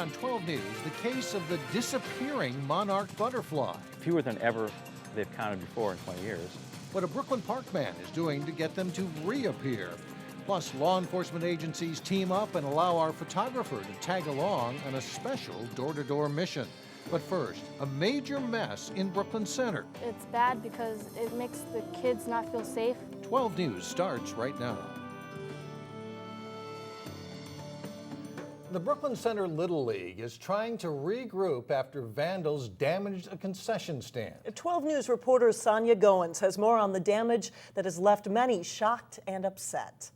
on 12 News, the case of the disappearing Monarch butterfly. Fewer than ever they've counted before in 20 years. What a Brooklyn Park man is doing to get them to reappear. Plus, law enforcement agencies team up and allow our photographer to tag along on a special door-to-door mission. But first, a major mess in Brooklyn Center. It's bad because it makes the kids not feel safe. 12 News starts right now. The Brooklyn Center Little League is trying to regroup after vandals damaged a concession stand. 12 News reporter Sonia Goins has more on the damage that has left many shocked and upset.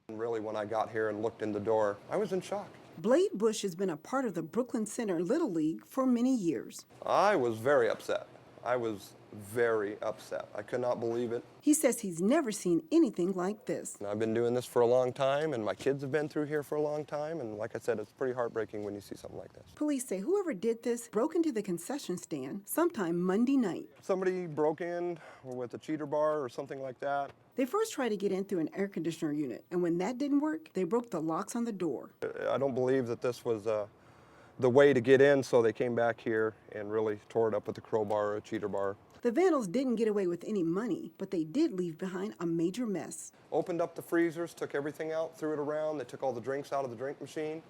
Really, when I got here and looked in the door, I was in shock. Blade Bush has been a part of the Brooklyn Center Little League for many years. I was very upset. I was very upset. I could not believe it. He says he's never seen anything like this. I've been doing this for a long time, and my kids have been through here for a long time, and like I said, it's pretty heartbreaking when you see something like this. Police say whoever did this broke into the concession stand sometime Monday night. Somebody broke in with a cheater bar or something like that. They first tried to get in through an air conditioner unit, and when that didn't work, they broke the locks on the door. I don't believe that this was the way to get in, so they came back here and really tore it up with a crowbar or a cheater bar. The vandals didn't get away with any money, but they did leave behind a major mess. Opened up the freezers, took everything out, threw it around. They took all the drinks out of the drink machine,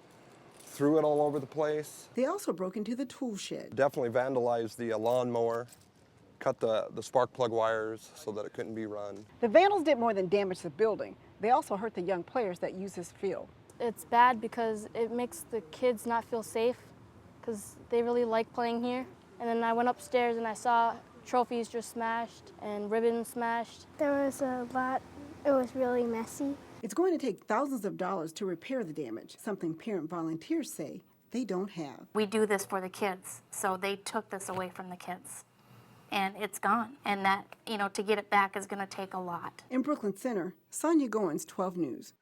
threw it all over the place. They also broke into the tool shed. Definitely vandalized the lawnmower, cut the spark plug wires so that it couldn't be run. The vandals did more than damage the building. They also hurt the young players that use this field. It's bad because it makes the kids not feel safe because they really like playing here. And then I went upstairs and I saw trophies just smashed and ribbons smashed. There was a lot. It was really messy. It's going to take thousands of dollars to repair the damage, something parent volunteers say they don't have. We do this for the kids, so they took this away from the kids. And it's gone. And that, to get it back is going to take a lot. In Brooklyn Center, Sonia Goins, 12 News.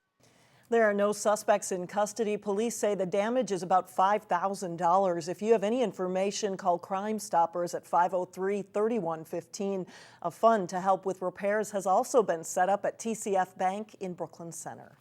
There are no suspects in custody. Police say the damage is about $5,000. If you have any information, call Crime Stoppers at 503-3115. A fund to help with repairs has also been set up at TCF Bank in Brooklyn Center.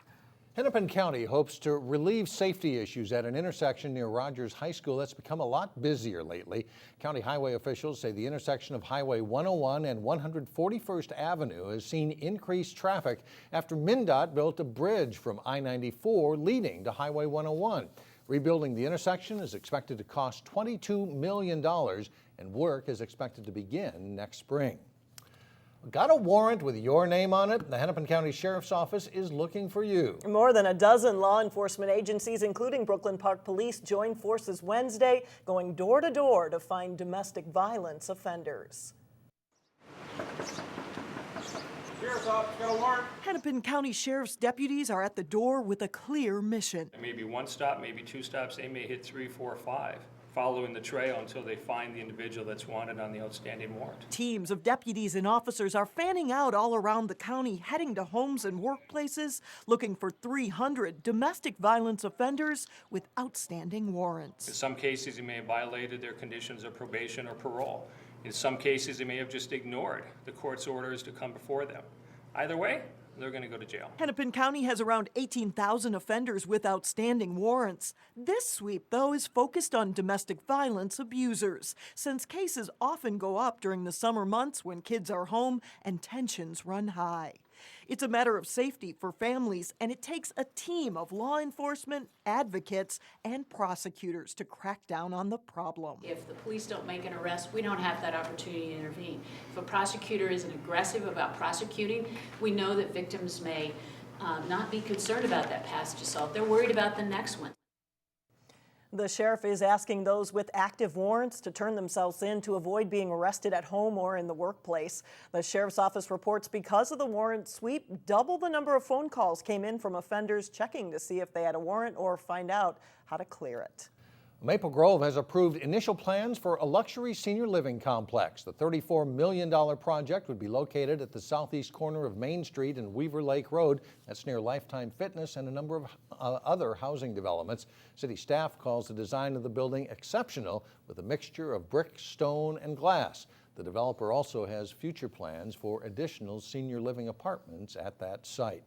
Hennepin County hopes to relieve safety issues at an intersection near Rogers High School that's become a lot busier lately. County highway officials say the intersection of Highway 101 and 141st Avenue has seen increased traffic after MnDOT built a bridge from I-94 leading to Highway 101. Rebuilding the intersection is expected to cost $22 million, and work is expected to begin next spring. Got a warrant with your name on it? The Hennepin County Sheriff's Office is looking for you. More than a dozen law enforcement agencies, including Brooklyn Park Police, joined forces Wednesday, going door to door to find domestic violence offenders. Sheriff's Office, got a warrant? Hennepin County Sheriff's deputies are at the door with a clear mission. There may be one stop, maybe two stops. They may hit 3, 4, 5. Following the trail until they find the individual that's wanted on the outstanding warrant. Teams of deputies and officers are fanning out all around the county, heading to homes and workplaces, looking for 300 domestic violence offenders with outstanding warrants. In some cases, they may have violated their conditions of probation or parole. In some cases, they may have just ignored the court's orders to come before them. Either way, they're going to go to jail. Hennepin County has around 18,000 offenders with outstanding warrants. This sweep, though, is focused on domestic violence abusers, since cases often go up during the summer months when kids are home and tensions run high. It's a matter of safety for families, and it takes a team of law enforcement, advocates, and prosecutors to crack down on the problem. If the police don't make an arrest, we don't have that opportunity to intervene. If a prosecutor isn't aggressive about prosecuting, we know that victims may not be concerned about that past assault. They're worried about the next one. The sheriff is asking those with active warrants to turn themselves in to avoid being arrested at home or in the workplace. The sheriff's office reports because of the warrant sweep, double the number of phone calls came in from offenders checking to see if they had a warrant or find out how to clear it. Maple Grove has approved initial plans for a luxury senior living complex. The $34 million project would be located at the southeast corner of Main Street and Weaver Lake Road. That's near Lifetime Fitness and a number of other housing developments. City staff calls the design of the building exceptional, with a mixture of brick, stone, and glass. The developer also has future plans for additional senior living apartments at that site.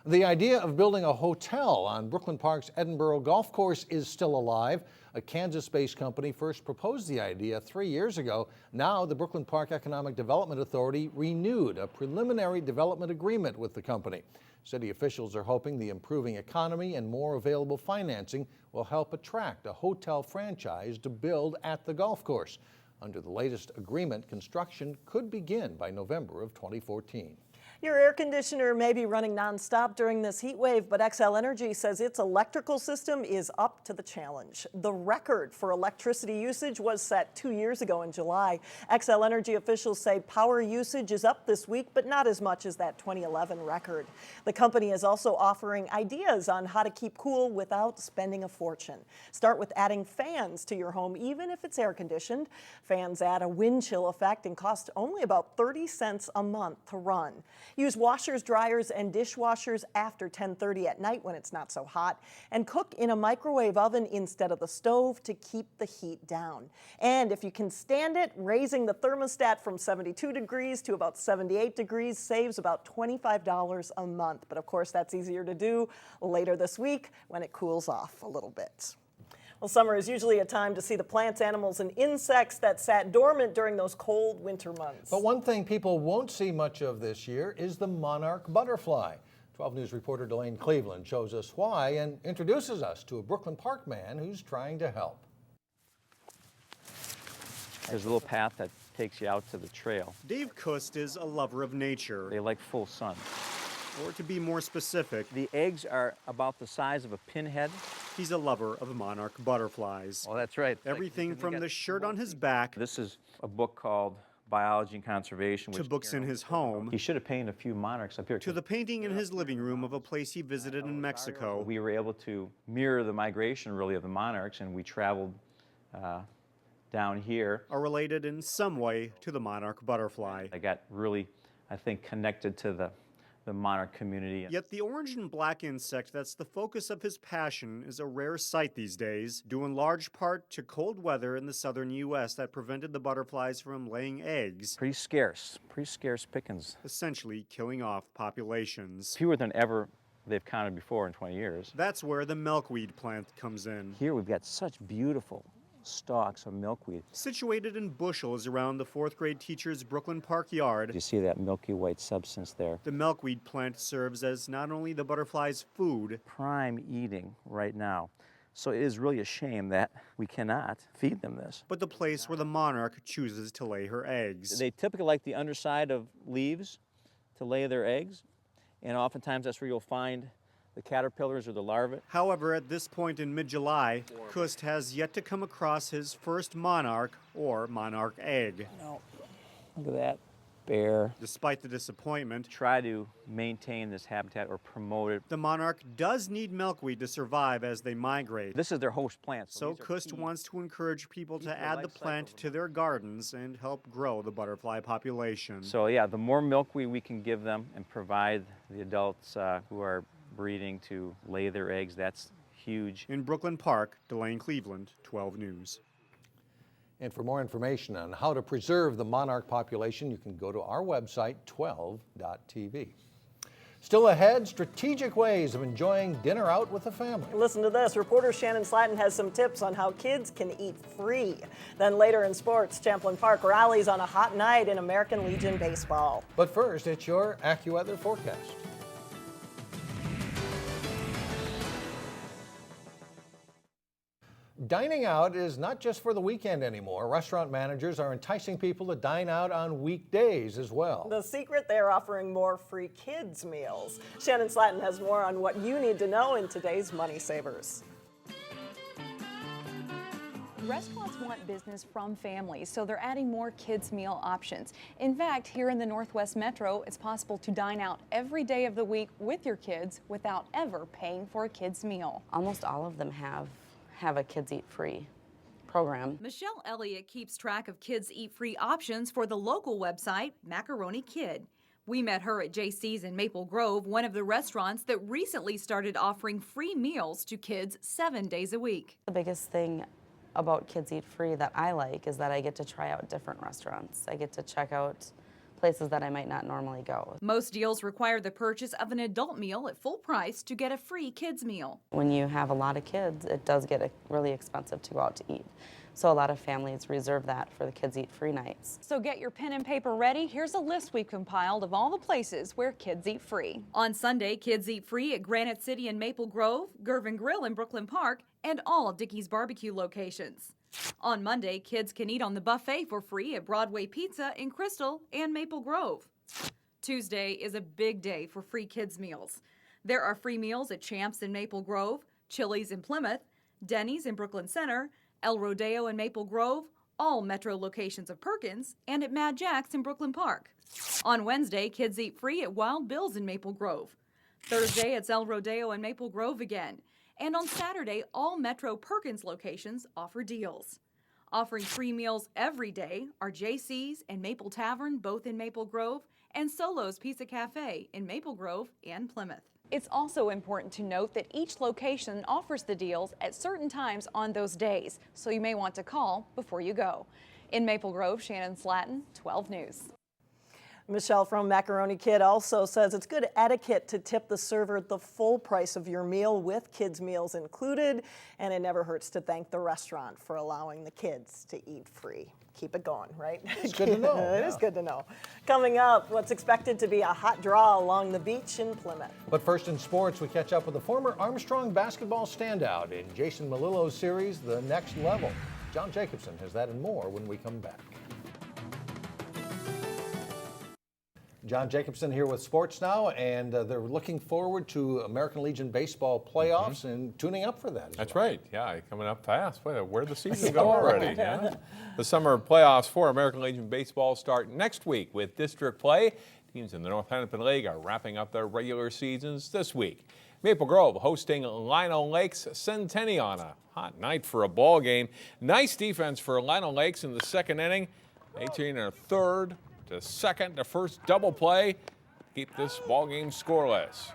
The idea of building a hotel on Brooklyn Park's Edinburgh golf course is still alive. A Kansas-based company first proposed the idea 3 years ago. Now the Brooklyn Park Economic Development Authority renewed a preliminary development agreement with the company. City officials are hoping the improving economy and more available financing will help attract a hotel franchise to build at the golf course. Under the latest agreement, construction could begin by November of 2014. Your air conditioner may be running nonstop during this heat wave, but Xcel Energy says its electrical system is up to the challenge. The record for electricity usage was set 2 years ago in July. Xcel Energy officials say power usage is up this week, but not as much as that 2011 record. The company is also offering ideas on how to keep cool without spending a fortune. Start with adding fans to your home, even if it's air conditioned. Fans add a wind chill effect and cost only about 30 cents a month to run. Use washers, dryers, and dishwashers after 10:30 at night when it's not so hot, and cook in a microwave oven instead of the stove to keep the heat down. And if you can stand it, raising the thermostat from 72 degrees to about 78 degrees saves about $25 a month. But of course, that's easier to do later this week when it cools off a little bit. Well, summer is usually a time to see the plants, animals, and insects that sat dormant during those cold winter months. But one thing people won't see much of this year is the monarch butterfly. 12 News reporter Delane Cleveland shows us why and introduces us to a Brooklyn Park man who's trying to help. There's a little path that takes you out to the trail. Dave Kust is a lover of nature. They like full sun. Or to be more specific, The eggs are about the size of a pinhead. he's a lover of monarch butterflies. Oh, that's right. Everything from the shirt on his back This is a book called Biology and Conservation. to books in his home He should have painted a few monarchs up here. to the painting in his living room of a place he visited in Mexico. We were able to mirror the migration, really, of the monarchs, and we traveled down here. Are related in some way to the monarch butterfly. I got really, I think, connected to the monarch community. Yet the orange and black insect that's the focus of his passion is a rare sight these days, due in large part to cold weather in the southern U.S. that prevented the butterflies from laying eggs, Pretty scarce pickings. essentially killing off populations. Fewer than ever they've counted before in 20 years. That's where the milkweed plant comes in. Here we've got such beautiful stalks of milkweed. Situated in bushels around the fourth grade teacher's Brooklyn Park yard, You see that milky white substance there. the milkweed plant serves as not only the butterfly's food, Prime eating right now. So it is really a shame that we cannot feed them this. but the place where the monarch chooses to lay her eggs. They typically like the underside of leaves to lay their eggs, and oftentimes that's where you'll find the caterpillars or the larvae. However, at this point in mid-July, Kust has yet to come across his first monarch or monarch egg. No, look at that bear. Despite the disappointment, Try to maintain this habitat or promote it. the monarch does need milkweed to survive as they migrate. This is their host plant. So these are Kust key. wants to encourage people to Keep the add the life plant cycle. to their gardens and help grow the butterfly population. So yeah, the more milkweed we can give them and provide the adults who are breeding to lay their eggs, that's huge. In Brooklyn Park, Delane Cleveland, 12 News. And for more information on how to preserve the monarch population, you can go to our website, 12.tv. Still ahead, strategic ways of enjoying dinner out with the family. Listen to this. Reporter Shannon Slatton has some tips on how kids can eat free. Then later in sports, Champlin Park rallies on a hot night in American Legion baseball. But first, it's your AccuWeather forecast. Dining out is not just for the weekend anymore. Restaurant managers are enticing people to dine out on weekdays as well. The secret, they're offering more free kids meals. Shannon Slatton has more on what you need to know in today's Money Savers. Restaurants want business from families, so they're adding more kids' meal options. In fact, here in the Northwest Metro, it's possible to dine out every day of the week with your kids without ever paying for a kid's meal. Almost all of them have a Kids Eat Free program. Michelle Elliott keeps track of Kids Eat Free options for the local website, Macaroni Kid. We met her at JC's in Maple Grove, one of the restaurants that recently started offering free meals to kids 7 days a week. The biggest thing about Kids Eat Free that I like is that I get to try out different restaurants. I get to check out places that I might not normally go. Most deals require the purchase of an adult meal at full price to get a free kids meal. When you have a lot of kids, it does get really expensive to go out to eat. So a lot of families reserve that for the kids eat free nights. So get your pen and paper ready. Here's a list we've compiled of all the places where kids eat free. On Sunday, kids eat free at Granite City in Maple Grove, Gervin Grill in Brooklyn Park, and all Dickey's Barbecue locations. On Monday, kids can eat on the buffet for free at Broadway Pizza in Crystal and Maple Grove. Tuesday is a big day for free kids meals. There are free meals at Champs in Maple Grove, Chili's in Plymouth, Denny's in Brooklyn Center, El Rodeo in Maple Grove, all Metro locations of Perkins, and at Mad Jack's in Brooklyn Park. On Wednesday, kids eat free at Wild Bill's in Maple Grove. Thursday, it's El Rodeo in Maple Grove again. And on Saturday, all Metro Perkins locations offer deals. Offering free meals every day are JC's and Maple Tavern, both in Maple Grove, and Solo's Pizza Cafe in Maple Grove and Plymouth. It's also important to note that each location offers the deals at certain times on those days, so you may want to call before you go. In Maple Grove, Shannon Slatton, 12 News. Michelle from Macaroni Kid also says it's good etiquette to tip the server the full price of your meal with kids' meals included, and it never hurts to thank the restaurant for allowing the kids to eat free. Keep it going, right? It's good to know. It is good to know. Coming up, what's expected to be a hot draw along the beach in Plymouth. But first in sports, we catch up with the former Armstrong basketball standout in Jason Melillo's series, The Next Level. John Jacobson has that and more when we come back. John Jacobson here with Sports Now, and they're looking forward to American Legion baseball playoffs and tuning up for that. That's right. Yeah, coming up fast. Where'd the season go already? Yeah. The summer playoffs for American Legion baseball start next week with district play. Teams in the North Hennepin League are wrapping up their regular seasons this week. Maple Grove hosting Lino Lakes Centennial on a hot night for a ball game. Nice defense for Lino Lakes in the second inning. They turn their third to second, the first double play, keep this ball game scoreless.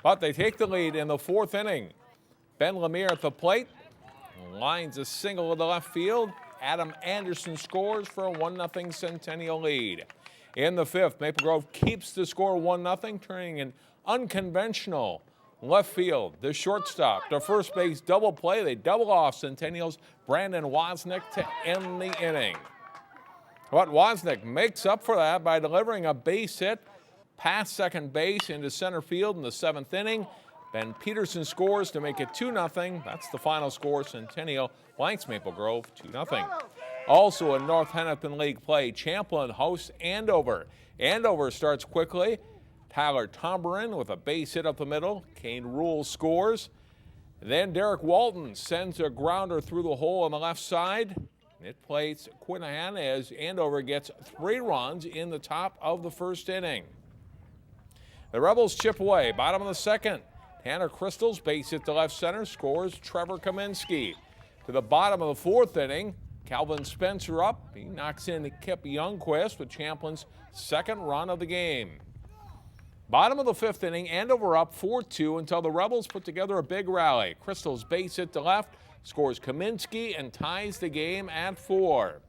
But they take the lead in the fourth inning. Ben Lemire at the plate, lines a single to the left field. Adam Anderson scores for a 1-0 Centennial lead. In the fifth, Maple Grove keeps the score 1-0, turning an unconventional left field. The shortstop, the first base double play. They double off Centennial's Brandon Wozniak to end the inning. But Wozniak makes up for that by delivering a base hit past second base into center field in the seventh inning. Ben Peterson scores to make it 2-0. That's the final score. Centennial blanks Maple Grove 2-0. Also in North Hennepin League play, Champlin hosts Andover. Andover starts quickly. Tyler Tomberin with a base hit up the middle. Kane Rule scores. Then Derek Walton sends a grounder through the hole on the left side. It plays Quinahan as Andover gets 3 runs in the top of the first inning. The Rebels chip away, bottom of the second. Tanner Crystal's base hit to left center, scores Trevor Kaminsky. To the bottom of the fourth inning, Calvin Spencer up. He knocks in Kip Youngquist with Champlin's second run of the game. Bottom of the fifth inning, Andover up 4-2 until the Rebels put together a big rally. Crystal's base hit to left, scores Kaminsky and ties the game at 4.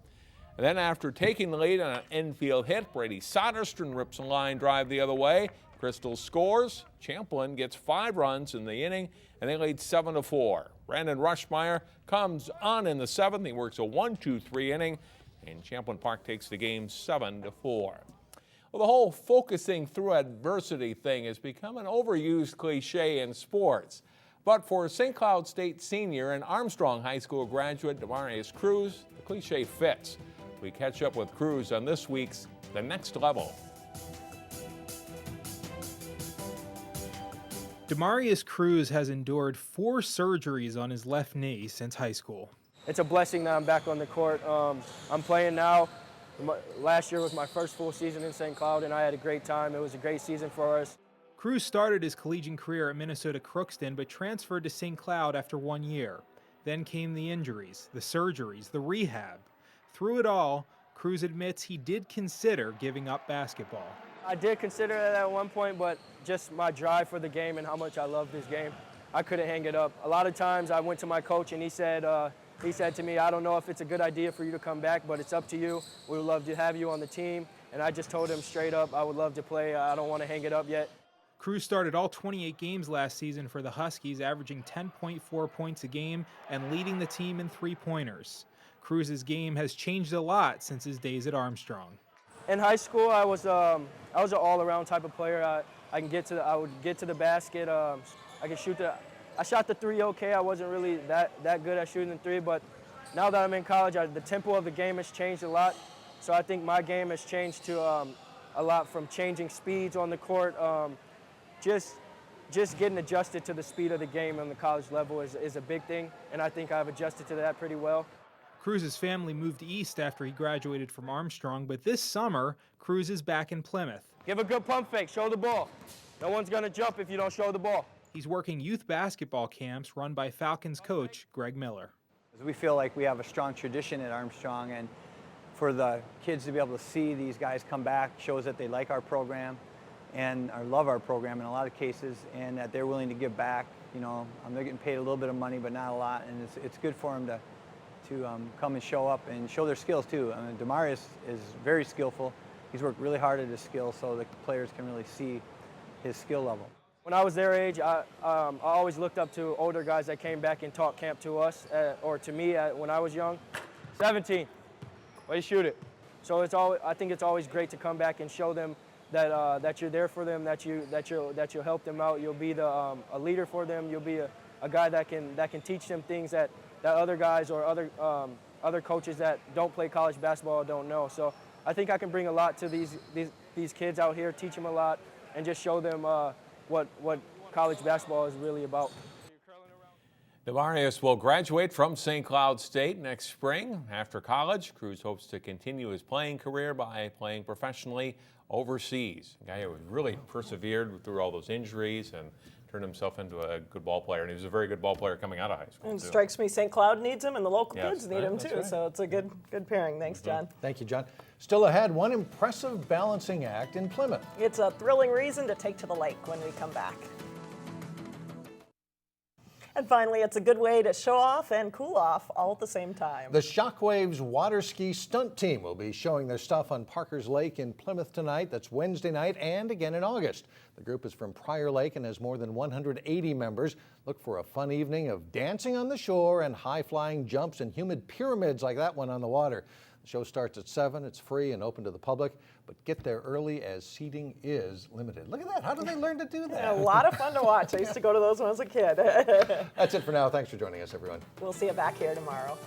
And then after taking the lead on an infield hit, Brady Soderstrom rips a line drive the other way. Crystal scores. Champlin gets 5 runs in the inning, and they lead 7-4. Brandon Rushmeyer comes on in the 7th. He works a 1-2-3 inning, and Champlin Park takes the game 7-4. Well, the whole focusing through adversity thing has become an overused cliche in sports. But for St. Cloud State senior and Armstrong High School graduate Damarius Cruz, the cliche fits. We catch up with Cruz on this week's The Next Level. Damarius Cruz has endured 4 surgeries on his left knee since high school. It's a blessing that I'm back on the court. I'm playing now. Last year was my first full season in St. Cloud, and I had a great time. It was a great season for us. Cruz started his collegiate career at Minnesota Crookston, but transferred to St. Cloud after 1 year. Then came the injuries, the surgeries, the rehab. Through it all, Cruz admits he did consider giving up basketball. I did consider it at one point, but just my drive for the game and how much I love this game, I couldn't hang it up. A lot of times I went to my coach and he said to me, I don't know if it's a good idea for you to come back, but it's up to you. We would love to have you on the team. and I just told him straight up I would love to play. I don't want to hang it up yet. Cruz started all 28 games last season for the Huskies, averaging 10.4 points a game and leading the team in three-pointers. Cruz's game has changed a lot since his days at Armstrong. In high school, I was an all-around type of player. I would get to the basket. I could shoot I shot the three okay. I wasn't really that good at shooting the three, but now that I'm in college, the tempo of the game has changed a lot. So I think my game has changed to a lot from changing speeds on the court. Just getting adjusted to the speed of the game on the college level is a big thing, and I think I've adjusted to that pretty well. Cruz's family moved east after he graduated from Armstrong, but this summer, Cruz is back in Plymouth. Give a good pump fake, show the ball. No one's gonna jump if you don't show the ball. He's working youth basketball camps run by Falcons coach Greg Miller. We feel like we have a strong tradition at Armstrong, and for the kids to be able to see these guys come back shows that they like our program and love our program in a lot of cases, and that they're willing to give back. You know, they're getting paid a little bit of money, but not a lot, and it's good for them to come and show up and show their skills too. I mean, Damarius is very skillful. He's worked really hard at his skills so the players can really see his skill level. When I was their age, I always looked up to older guys that came back and taught camp to us, or to me when I was young. 17, way to shoot it. So I think it's always great to come back and show them that you're there for them, that you'll help them out. You'll be a leader for them. You'll be a guy that can teach them things that other guys or other coaches that don't play college basketball don't know. So I think I can bring a lot to these kids out here, teach them a lot, and just show them what college basketball is really about. Damarius will graduate from St. Cloud State next spring. After college, Cruz hopes to continue his playing career by playing professionally overseas. A guy who really persevered through all those injuries and turned himself into a good ball player, and he was a very good ball player coming out of high school. And too. strikes me St. Cloud needs him and the local kids need him that's too, right. so it's a good pairing. Thanks, John. Thank you, John. Still ahead, one impressive balancing act in Plymouth. It's a thrilling reason to take to the lake when we come back. And finally, it's a good way to show off and cool off all at the same time. The Shockwaves water ski stunt team will be showing their stuff on Parker's Lake in Plymouth tonight. That's Wednesday night and again in August. The group is from Prior Lake and has more than 180 members. Look for a fun evening of dancing on the shore and high-flying jumps and humid pyramids like that one on the water. The show starts at 7. It's free and open to the public, but get there early as seating is limited. Look at that. How do they learn to do that? A lot of fun to watch. I used to go to those when I was a kid. That's it for now. Thanks for joining us, everyone. We'll see you back here tomorrow.